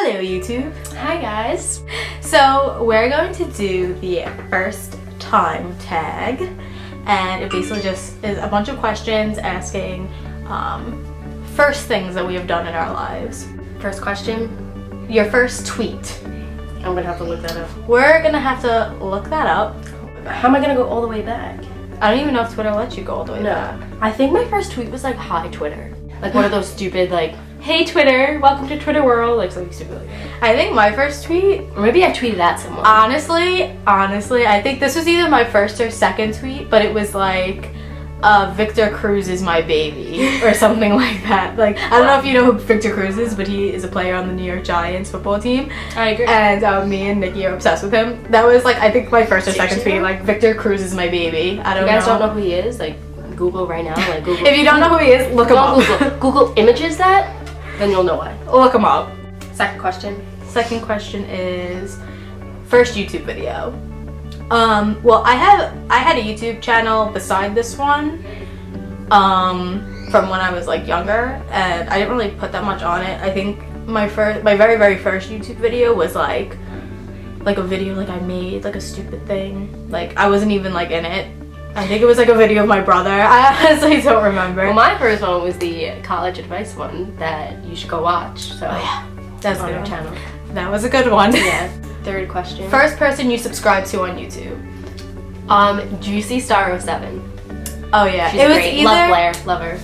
Hello YouTube. Hi guys. So we're going to do the first time tag, and it basically just is a bunch of questions asking first things that we have done in our lives. First question. Your first tweet. I'm gonna have to look that up. We're gonna have to look that up. How am I gonna go all the way back? I don't even know if Twitter lets you go all the way back. I think my first tweet was like, "Hi Twitter." Like one of those stupid like, "Hey Twitter, welcome to Twitter world," like something stupid like that. I think my first tweet, Or maybe I tweeted at someone. honestly, I think this was either my first or second tweet, but it was like, Victor Cruz is my baby, or something like that. Like, I don't know if you know who Victor Cruz is, but he is a player on the New York Giants football team. I agree. And me and Nikki are obsessed with him. That was like, I think my first or second tweet, like, Victor Cruz is my baby. I don't know. You guys don't know who he is? Like, Google right now. Like, Google. If you don't know who he is, look him up. Google images that, then you'll know why. Look him up. Second question. Second question is first YouTube video. Well, I had a YouTube channel beside this one, from when I was like younger, and I didn't really put that much on it. I think my very first YouTube video was like a video like I made like a stupid thing. Like I wasn't even like in it. I think it was like a video of my brother. I honestly don't remember. Well, my first one was the college advice one that you should go watch. So that's on on our channel. That was a good one. Yeah. Third question. First person you subscribe to on YouTube. Juicy Star 07. Oh yeah, She's it was great. either. Love Blair, love her.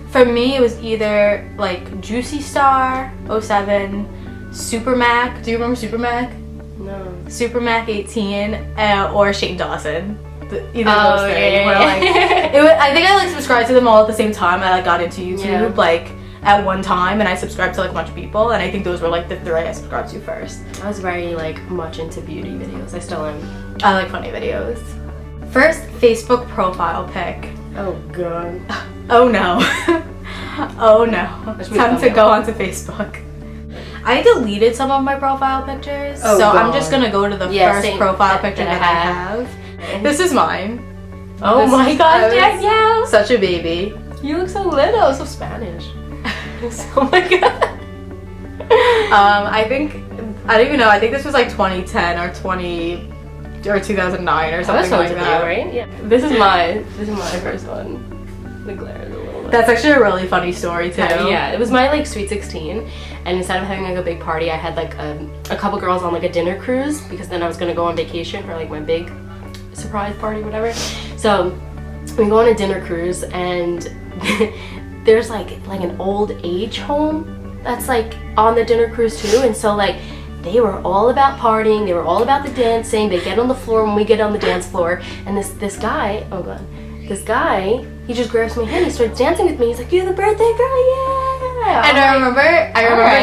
For me, it was either like Juicy Star 07, Super Mac. Do you remember Super Mac? No. Super Mac 18, or Shane Dawson. Either of those three. Yeah. Where, like, I think I like subscribed to them all at the same time. I like got into YouTube like at one time, and I subscribed to like a bunch of people, and I think those were like the three I subscribed to first. I was very like much into beauty videos. I still am. I like funny videos. First Facebook profile pic. Oh god. Oh no. Oh no. It's time to go onto Facebook. I deleted some of my profile pictures, so God. I'm just gonna go to the first profile picture that I have. This is mine. Oh my gosh, Danielle! Such a baby. You look so little, so Spanish. Oh my god. I don't even know. I think this was like 2010 or 2009 or something like that. Right? Yeah. This is my first one. The glare is a little bit. That's actually a really funny story too. Yeah, it was my like sweet 16, and instead of having like a big party, I had like a couple girls on like a dinner cruise, because then I was gonna go on vacation for like my big surprise party, whatever. So we go on a dinner cruise, and there's like an old age home that's like on the dinner cruise too, and so like they were all about partying, they were all about the dancing. They get on the floor when we get on the dance floor, and this guy, oh god, this guy, he just grabs my hand, he starts dancing with me. He's like, "You're the birthday girl, yeah!" And I remember right,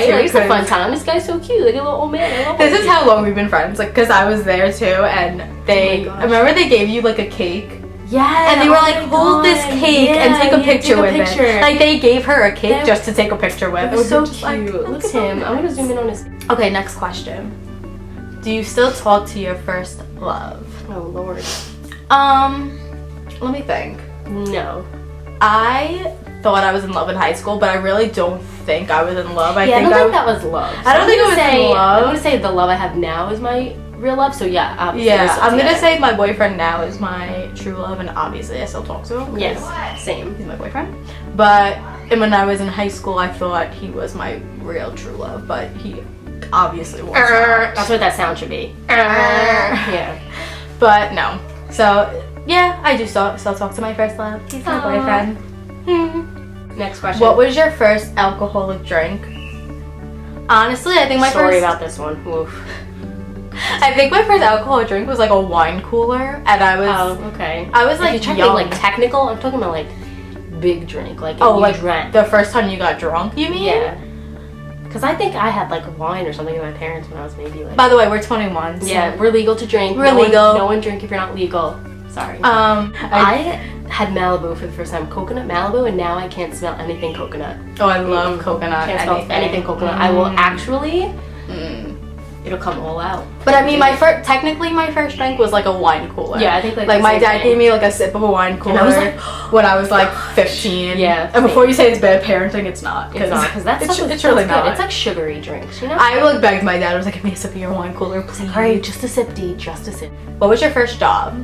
too. Like, it's a fun time. This guy's so cute, like a little old man. I love This is how long we've been friends, like, because I was there too, and I remember they gave you like a cake. Yeah. And they were like, hold this cake and take a picture with it. Like, they gave her a cake just to take a picture with. It was so cute. Like, look at him. I'm gonna zoom in on his. Okay, next question. Do you still talk to your first love? Oh lord. Let me think. No. I thought I was in love in high school, but I really don't think I was in love. I don't think that was love. I don't think it was in love. I'm gonna say the love I have now is my real love. So yeah, obviously. Yeah, I'm gonna say my boyfriend now is my true love, and obviously I still talk to him. Yes, same. He's my boyfriend. But when I was in high school, I thought he was my real true love, but he obviously was not. That's what that sound should be. Yeah. But no. So yeah, I do still talk to my first love. He's my boyfriend. Next question. What was your first alcoholic drink? Honestly, I think my Sorry first. about this one. Oof. I think my first alcoholic drink was like a wine cooler, and I was. Oh, okay. I was like you're talking young. like technical. I'm talking about like big drink. Like drank. The first time you got drunk, you mean? Yeah. Because I think I had like wine or something with my parents when I was maybe like. By the way, we're 21. So. Yeah, we're legal to drink. We're legal. No one drink if you're not legal. Sorry. I had Malibu for the first time, coconut Malibu, and now I can't smell anything coconut. Oh, I love coconut. Can't smell anything coconut. I will actually it'll come all out. But I mean, technically my first drink was like a wine cooler. Yeah, I think like my dad gave me like a sip of a wine cooler when I was like 15. Yeah. And before you say it's bad parenting, it's not. It's not, because that's it's really not. It's like sugary drinks, you know? I like begged my dad. I was like, give me a sip of your wine cooler, please. All right, just a sip, D, just a sip. What was your first job?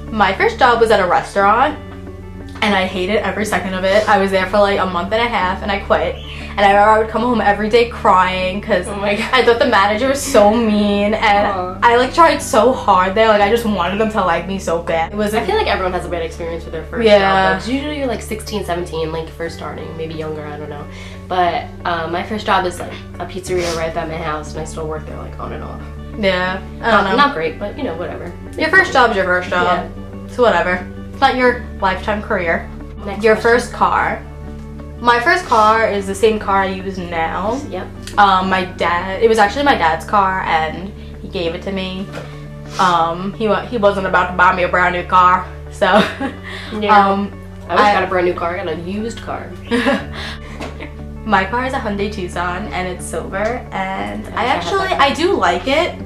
My first job was at a restaurant, and I hated every second of it. I was there for like a month and a half, and I quit. And I remember I would come home every day crying because I thought the manager was so mean, and I like tried so hard there. Like I just wanted them to like me so bad. I feel like everyone has a bad experience with their first job. Because usually you're like 16, 17, like first starting, maybe younger, I don't know. But my first job is like a pizzeria right by my house, and I still work there like on and off. Yeah, I don't know. Not great, but you know, whatever. Your first job is your first job. Yeah. So whatever. It's not your lifetime career. Your first car. My first car is the same car I use now. Yep. It was actually my dad's car, and he gave it to me. He wasn't about to buy me a brand new car, so. Yeah. I always got a brand new car and a used car. My car is a Hyundai Tucson, and it's silver, and I do like it.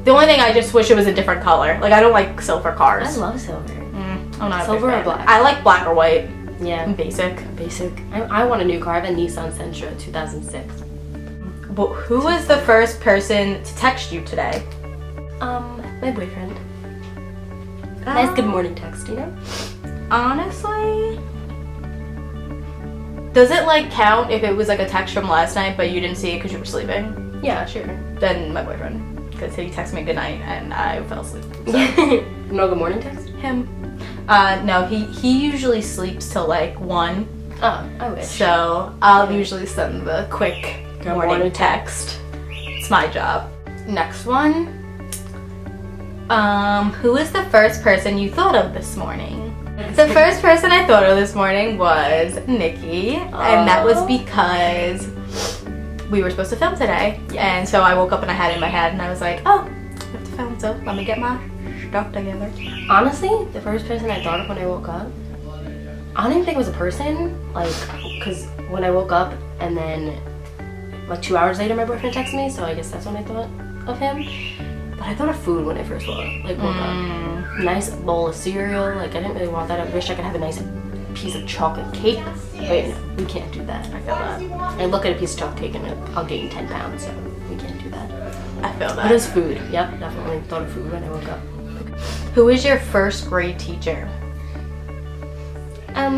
The only thing I just wish it was a different color. Like I don't like silver cars. I love silver. I'm not silver or black. I like black or white. Yeah. Basic. I want a new car. I have a Nissan Sentra 2006. But who was the first person to text you today? My boyfriend. Nice good morning text, you know? Honestly, does it like count if it was like a text from last night but you didn't see it because you were sleeping? Yeah, sure. Then my boyfriend, because he texted me goodnight and I fell asleep. So. No good morning text? Him. No, he usually sleeps till like 1. Oh, I wish. So I'll usually send the quick morning text. It's my job. Next one. Who is the first person you thought of this morning? The first person I thought of this morning was Nikki, and that was because we were supposed to film today. And so I woke up and I had it in my head and I was like, oh, we have to film, so let me get my stuff together. Honestly, the first person I thought of when I woke up, I don't even think it was a person, like, because when I woke up and then like 2 hours later my boyfriend texted me, so I guess that's when I thought of him. But I thought of food when I first woke up. Nice bowl of cereal, like I didn't really want that. I wish I could have a nice piece of chocolate cake. Wait, no, we can't do that. I feel that. I look at a piece of chocolate cake and I'll gain 10 pounds, so we can't do that. I feel that. What is food? Yep, definitely thought of food when I woke up. Who was your first grade teacher? I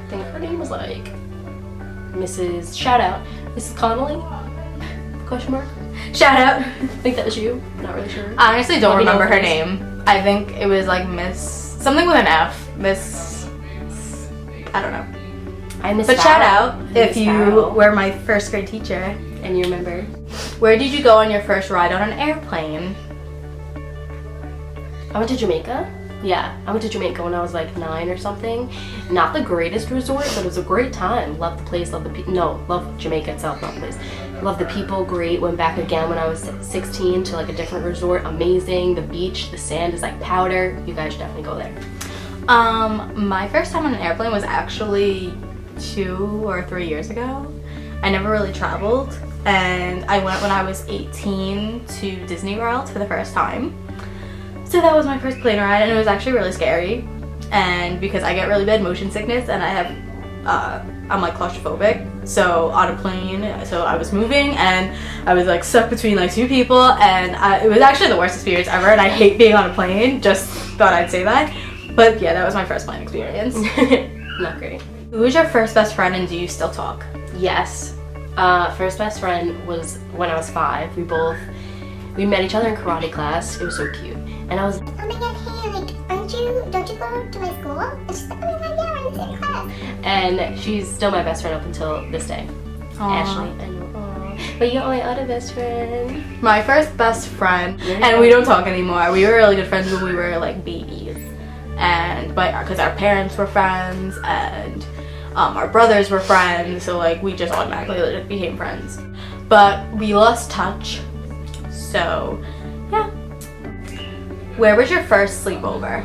think her name was like Mrs. Shout out, Mrs. Connolly? Question mark? Shout out. I think that was you. Not really sure. I honestly don't remember her name. I think it was like Miss something with an F. Miss. I don't know. I miss. But shout out if you were my first grade teacher and you remember. Where did you go on your first ride on an airplane? I went to Jamaica. Yeah, I went to Jamaica when I was like 9 or something. Not the greatest resort, but it was a great time. Loved the place, loved the people. No, loved Jamaica itself, not the place. Loved the people, great. Went back again when I was 16 to like a different resort. Amazing. The beach, the sand is like powder. You guys should definitely go there. My first time on an airplane was actually 2 or 3 years ago. I never really traveled, and I went when I was 18 to Disney World for the first time. So that was my first plane ride, and it was actually really scary. And because I get really bad motion sickness, and I'm like claustrophobic, so on a plane, so I was moving, and I was like stuck between like 2 people, and it was actually the worst experience ever. And I hate being on a plane. Just thought I'd say that. But yeah, that was my first plane experience. Not great. Who was your first best friend, and do you still talk? Yes. First best friend was when I was 5. We met each other in karate class. It was so cute. And I was oh my god, hey, like, don't you go to my school? And she's like, oh my god, yeah, we're in the same class. And she's still my best friend up until this day. Aww. Ashley, I know. Aww. But you're my other best friend. My first best friend, and we don't talk anymore. We were really good friends when we were like babies. And because our parents were friends, and our brothers were friends, so like we just automatically became friends. But we lost touch. So, yeah. Where was your first sleepover?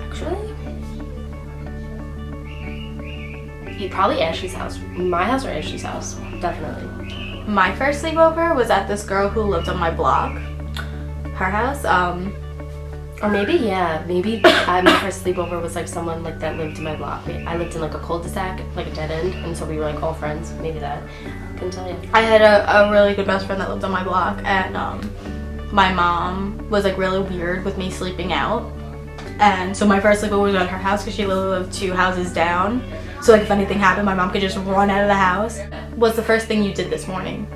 Actually, Probably Ashley's house. My house or Ashley's house. Definitely. My first sleepover was at this girl who lived on my block. Her house. Or maybe my first sleepover was like someone like that lived in my block. I lived in like a cul-de-sac, like a dead end, and so we were like all friends. Maybe that. Couldn't tell you. I had a really good best friend that lived on my block, and my mom was like really weird with me sleeping out. And so my first sleepover was at her house because she lived 2 houses down. So like if anything happened, my mom could just run out of the house. What's the first thing you did this morning?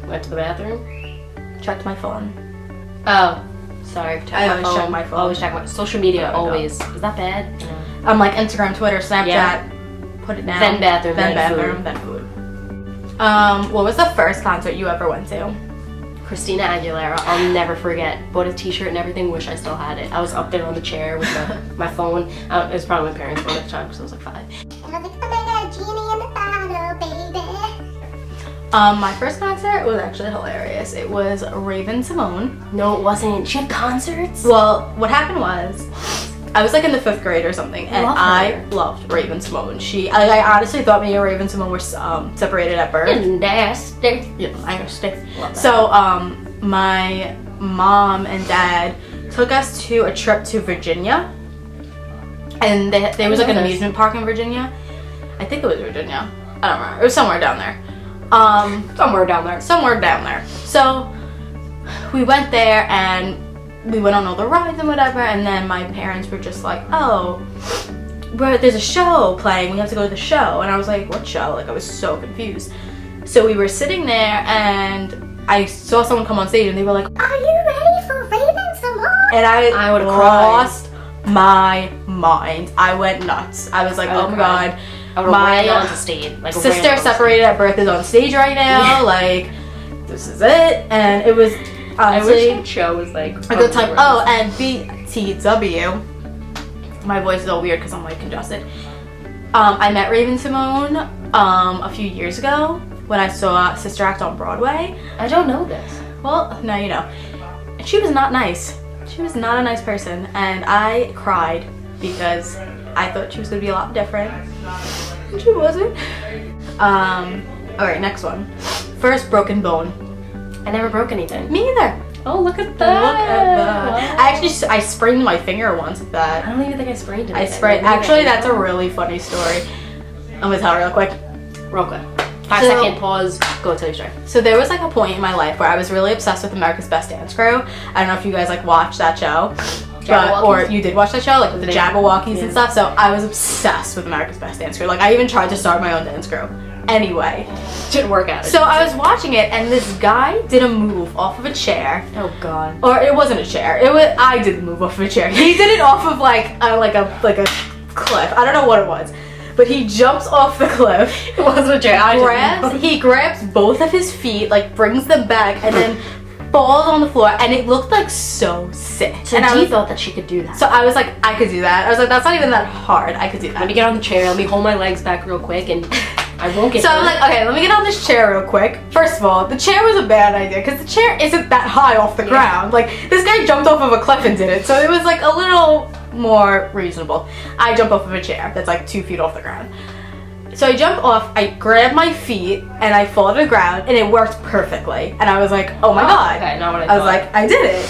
Went to the bathroom. Checked my phone. Oh, sorry. I always check my phone. Always check my social media. Oh, always. Is that bad? No. I'm like Instagram, Twitter, Snapchat. Yeah. Put it down. Then bathroom. Then food. What was the first concert you ever went to? Christina Aguilera. I'll never forget. Bought a t-shirt and everything. Wish I still had it. I was up there on the chair with my phone. It was probably my parents' phone at the time because I was like 5. And I was like, oh my god, genie in the bottle, baby. My first concert was actually hilarious. It was Raven Simone. No, it wasn't. She had concerts? Well, what happened was, I was like in the 5th grade or something, and I loved Raven Simone. I honestly thought me and Raven Simone were separated at birth. Nasty. Yeah, I understand. So, my mom and dad took us to a trip to Virginia, and there was like an amusement park in Virginia. I think it was Virginia. I don't remember. It was somewhere down there. Somewhere down there. So we went there and we went on all the rides and whatever, and then my parents were just like, oh, there's a show playing, we have to go to the show. And I was like, what show? Like, I was so confused. So we were sitting there and I saw someone come on stage and they were like, Are you ready for Raven Simone? and I would have lost my mind. I went nuts. I was like, oh my god, I would have ran onto stage. Like sister separated at birth is on stage right now. Like, this is it. And it was honestly, I wish that show was like a good time. Oh, and BTW. My voice is all weird because I'm like congested. I met Raven Simone a few years ago when I saw Sister Act on Broadway. I don't know this. Well, now you know. And she was not nice. She was not a nice person, and I cried because I thought she was gonna be a lot different. And she wasn't. Alright, next one. First broken bone. I never broke anything. Me either. Oh, look at that. Look at that. I sprained my finger once with that. I don't even think I sprained it. Actually, that's a really funny story. I'm gonna tell it real quick. Real quick. 5-second pause. Go tell your story. So there was like a point in my life where I was really obsessed with America's Best Dance Crew. I don't know if you guys like watched that show. Or you did watch that show, like with the Jabberwockies and stuff. So I was obsessed with America's Best Dance Crew. Like, I even tried to start my own dance crew. Anyway, didn't work out. So I was watching it, and this guy did a move off of a chair. Oh god. Or it wasn't a chair. I did the move off of a chair. He did it off of like a cliff. I don't know what it was. But he jumps off the cliff. It wasn't a chair. He grabs both of his feet, like brings them back, and then falls on the floor, and it looked like so sick. So and Dee thought that she could do that. So I was like, I could do that. I was like, that's not even that hard. I could do that. Let me get on the chair. Let me hold my legs back real quick, and I won't get. So I was like, okay, let me get on this chair real quick. First of all, the chair was a bad idea because the chair isn't that high off the ground. Like, this guy jumped off of a cliff and did it, so it was like a little more reasonable. I jump off of a chair that's like 2 feet off the ground. So I jump off, I grab my feet, and I fall to the ground, and it worked perfectly. And I was like, oh my god. Okay, not what I was like, I did it.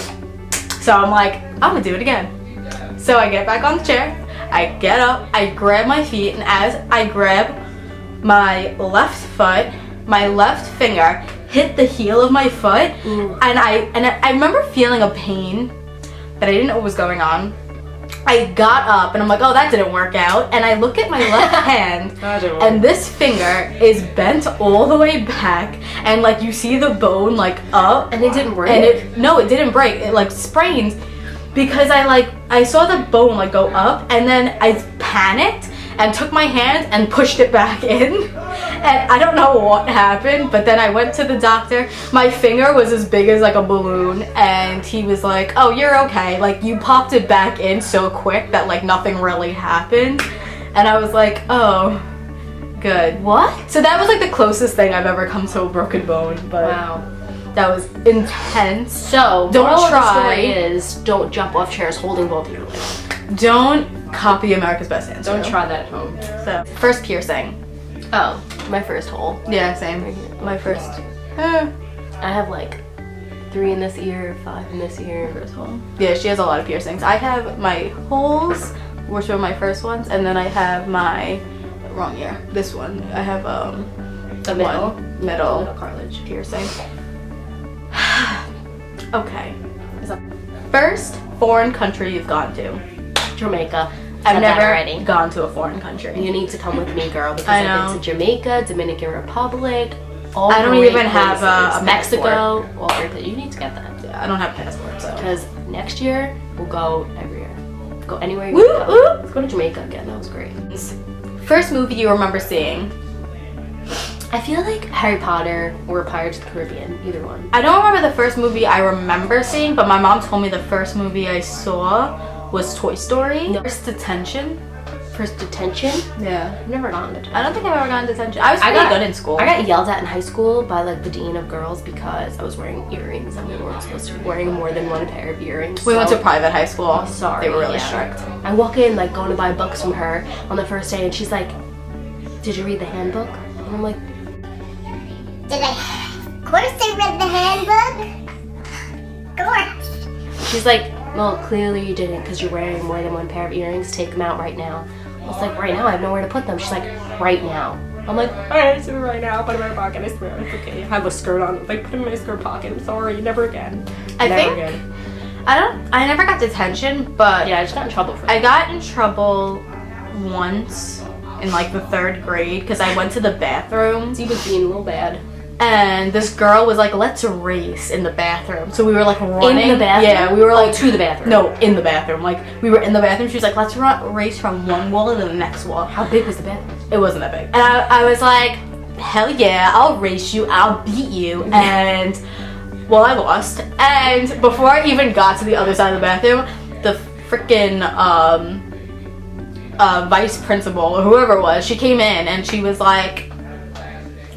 So I'm like, I'm gonna do it again. So I get back on the chair, I get up, I grab my feet, and as I grab my left foot, my left finger hit the heel of my foot, and I remember feeling a pain that I didn't know what was going on. I got up and I'm like, oh, that didn't work out. And I look at my left hand and this finger is bent all the way back, and like you see the bone like up, and it didn't break. And it didn't break. It like sprained because I saw the bone like go up, and then I panicked and took my hand and pushed it back in. And I don't know what happened, but then I went to the doctor. My finger was as big as like a balloon, and he was like, oh, you're okay. Like, you popped it back in so quick that like nothing really happened. And I was like, oh, good. What? So that was like the closest thing I've ever come to a broken bone, but wow. That was intense. So, don't try. The story is, don't jump off chairs holding both of your legs. Don't copy America's Best Answer. Don't try that at home. So, first piercing. Oh, my first hole. Yeah, same. My first. I have like 3 in this ear, 5 in this ear. First hole. Yeah, she has a lot of piercings. I have my holes, which were my first ones, and then I have my wrong ear. This one. I have The middle. middle cartilage piercing. Okay. First foreign country you've gone to. Jamaica. I've Said that never already. gone to a foreign country. You need to come with me, girl, because I I've been know. to Jamaica, Dominican Republic, all I don't great even have places. a Mexico. Well, you need to get that. Yeah, I don't have a passport, so. Because next year we'll go everywhere. Go anywhere you Woo, want to woo. go. Let's go to Jamaica again. That was great. First movie you remember seeing? I feel like Harry Potter or Pirates of the Caribbean, either one. I don't remember the first movie I remember seeing, but my mom told me the first movie I saw was Toy Story. No. First Detention. First detention? Yeah. I've never gone to detention. I don't think I've ever gone to detention. I was pretty good in school. I got yelled at in high school by like the dean of girls because I was wearing earrings and we weren't supposed to be wearing more than one pair of earrings. We went to So- private high school. Sorry, They were really yeah. strict. I walk in like going to buy books from her on the first day and she's like, "Did you read the handbook?" And I'm like, Did I? Of course I read the handbook. Of course. she's like, "Well, clearly you didn't because you're wearing more than one pair of earrings. Take them out right now." I was like, "Right now? I have nowhere to put them." She's like, "Right now." I'm like, "Alright, so right now, put them in my pocket, I swear, it's okay. I have a skirt on, like, put them in my skirt pocket, I'm sorry, never again." I Never think- again. I never got detention, but Yeah, I just got in trouble for that. I got in trouble once in like the 3rd grade because I went to the bathroom He was being a little bad. and this girl was like, "Let's race in the bathroom." So we were like running. the bathroom? Yeah, we were like to the bathroom? No, in the bathroom. Like we were in the bathroom. She was like, "Let's race from one wall to the next wall." How big was the bathroom? It wasn't that big. And I was like, "Hell yeah, I'll race you. I'll beat you." And well, I lost. And before I even got to the other side of the bathroom, the freaking vice principal or whoever it was, she came in and she was like,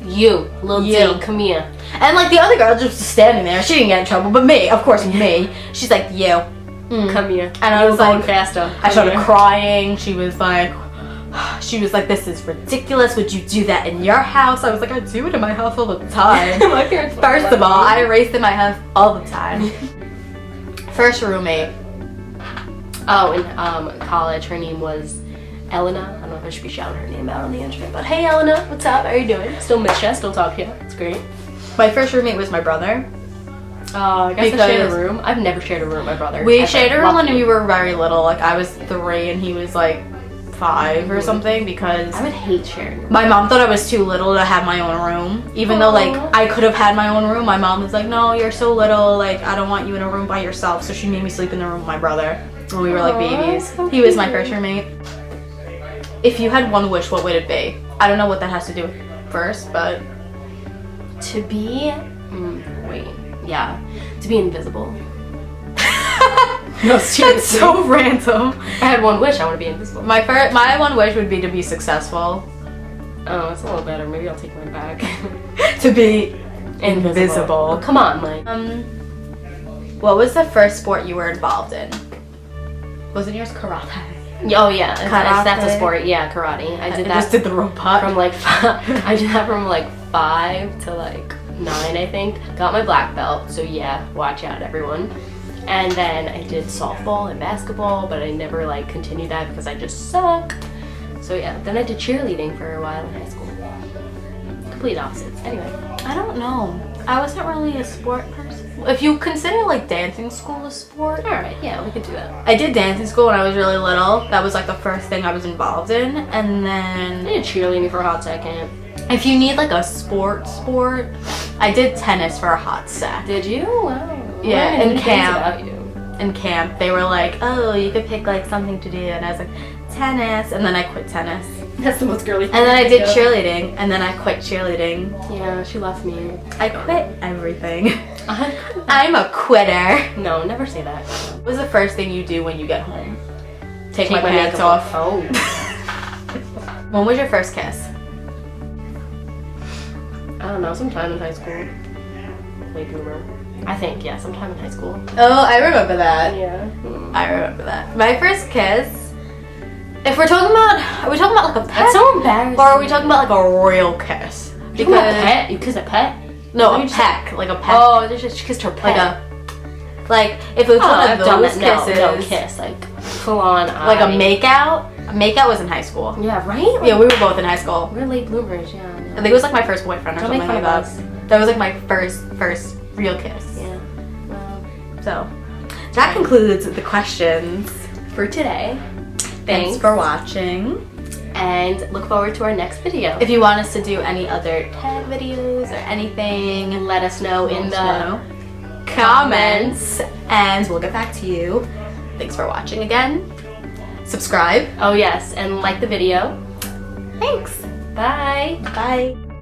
You, little You. D, come here. and like the other girl just standing there. She didn't get in trouble, but me, of course, me. She's like, "You." Come here. And I You was were going like- faster. I Come started here. crying. She was like, "This is ridiculous. Would you do that in your house?" I was like, "I do it in my house all the time." My parents First of all, I raced in my house all the time. First roommate. Oh, in college, her name was Elena. I don't know if I should be shouting her name out on the internet, but hey, Elena, what's up? How are you doing? Still miss you. Still talk to you. It's great. My first roommate was my brother. I guess I shared a Because- room. I've never shared a room with my brother. We ever. shared a room when Lucky. we were very little. Like I was 3 and he was like 5 or something because I would hate sharing. my mom thought I was too little to have my own room. Even though like Aw. I could have had my own room, my mom was like, "No, you're so little. Like I don't want you in a room by yourself." So she made me sleep in the room with my brother when we were like Aw, babies. so He was my cute. first roommate. If you had one wish, what would it be? I don't know what that has to do with first, but To be, to be invisible. No, seriously. that's so random. If I had one wish, I want to be invisible. My one wish would be to be successful. Oh, it's a little better. Maybe I'll take mine back. To be invisible. Oh, come on, like. What was the first sport you were involved in? Wasn't yours karate? Oh yeah, that's a Karate. sport. Yeah, karate. I did I that just did the robot. from like I did that from like 5 to like 9, I think. Got my black belt, so yeah, watch out, everyone. And then I did softball and basketball, but I never like continued that because I just suck. So yeah, then I did cheerleading for a while in high school. Complete opposites. Anyway, I don't know. I wasn't really a sport person. If you consider like dancing school a sport, all right, yeah, we could do that. I did dancing school when I was really little. That was like the first thing I was involved in. And I then did cheerleading for a hot second. if you need like a sport, I did tennis for a hot sec. Did you? Wow. Yeah, Learning in new things camp. about you. In camp, they were like, "Oh, you could pick like something to do," and I was like, "Tennis," and then I quit tennis. That's the most girly thing. And then I to did do. cheerleading, and then I quit cheerleading. Yeah, she left me. I quit everything. I'm a quitter. No, never say that. What was the first thing you do when you get home? Take my pants makeup off. Oh. When was your first kiss? I don't know, sometime in high school. Late bloomer. I think, yeah, sometime in high school. Oh, I remember that. Yeah. I remember that. My first kiss. If we're talking about, are we talking about like a pet? That's so embarrassing. Or are we talking about like a royal kiss? You talking about pet? You kiss a pet? No, Let a me just- peck, like a peck. Oh, she kissed her pet. Like if it was one I've of done those that. kisses, No kiss, like full on. like a makeout. A makeout was in high school. Yeah, right. Yeah, we were both in high school. We're late bloomers. Yeah. I think it was like my first boyfriend or Don't something make like fun that. of us. That was like my first real kiss. Yeah. Well, So that concludes the questions. for today. Thanks for watching. And look forward to our next video. If you want us to do any other tag videos or anything, let us know in the comments and we'll get back to you. Thanks for watching again. Subscribe. Oh yes, and like the video. Thanks. Bye. Bye.